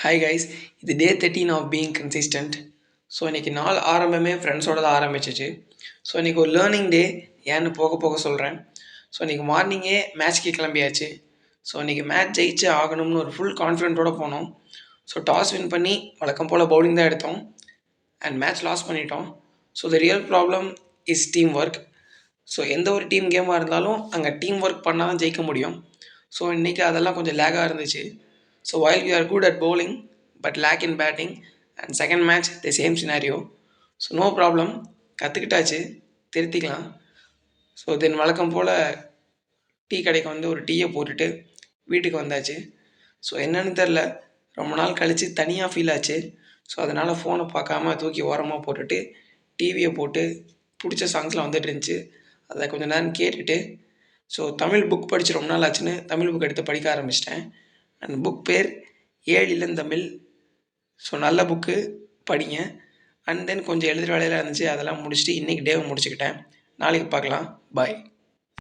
Hi guys, இது டே 13 of being consistent. So இன்றைக்கி நாள் ஆரம்பமே ஃப்ரெண்ட்ஸோட தான் ஆரம்பிச்சிச்சு. ஸோ இன்றைக்கி ஒரு லேர்னிங் டே, ஏன்னு போக போக சொல்கிறேன். ஸோ இன்றைக்கி மார்னிங்கே மேட்ச்க்கு கிளம்பியாச்சு. ஸோ இன்றைக்கி மேட்ச் ஜெயிச்சு ஆகணும்னு ஒரு ஃபுல் கான்ஃபிடென்ட்டோடு போனோம். ஸோ டாஸ் வின் பண்ணி வழக்கம் போல் பவுலிங் தான் எடுத்தோம் அண்ட் மேட்ச் லாஸ் பண்ணிட்டோம். So the real problem is team work. So எந்த ஒரு டீம் கேமாக இருந்தாலும் அங்கே டீம் ஒர்க் பண்ணால் தான் ஜெயிக்க முடியும். ஸோ இன்றைக்கி அதெல்லாம் கொஞ்சம் லேகாக இருந்துச்சு. So while we are good at bowling but lack in batting, and second match the same scenario. So no problem, கற்றுக்கிட்டாச்சு, திருத்திக்கலாம். ஸோ தென் வழக்கம் போல் டீ கடைக்கு வந்து ஒரு டீயை போட்டுட்டு வீட்டுக்கு வந்தாச்சு. ஸோ என்னென்னு தெரில, ரொம்ப நாள் கழித்து தனியாக ஃபீல் ஆச்சு. ஸோ அதனால் ஃபோனை பார்க்காம தூக்கி ஓரமாக போட்டுட்டு டிவியை போட்டு பிடிச்ச சாங்ஸ்லாம் வந்துட்டு இருந்துச்சு. அதை கொஞ்சம் நேரம் கேட்டுட்டு ஸோ தமிழ் புக் படித்து ரொம்ப நாள் ஆச்சுன்னு தமிழ் புக் எடுத்து படிக்க ஆரம்பிச்சிட்டேன். அண்ட் புக் பேர் ஏழு இளந்தமிழ். ஸோ நல்ல புக்கு, படிங்க. அண்ட் தென் கொஞ்சம் எழுதுகிற வேலையெல்லாம் இருந்துச்சு, அதெல்லாம் முடிச்சுட்டு இன்றைக்கி டேவை முடிச்சுக்கிட்டேன். நாளைக்கு பார்க்கலாம். பாய்.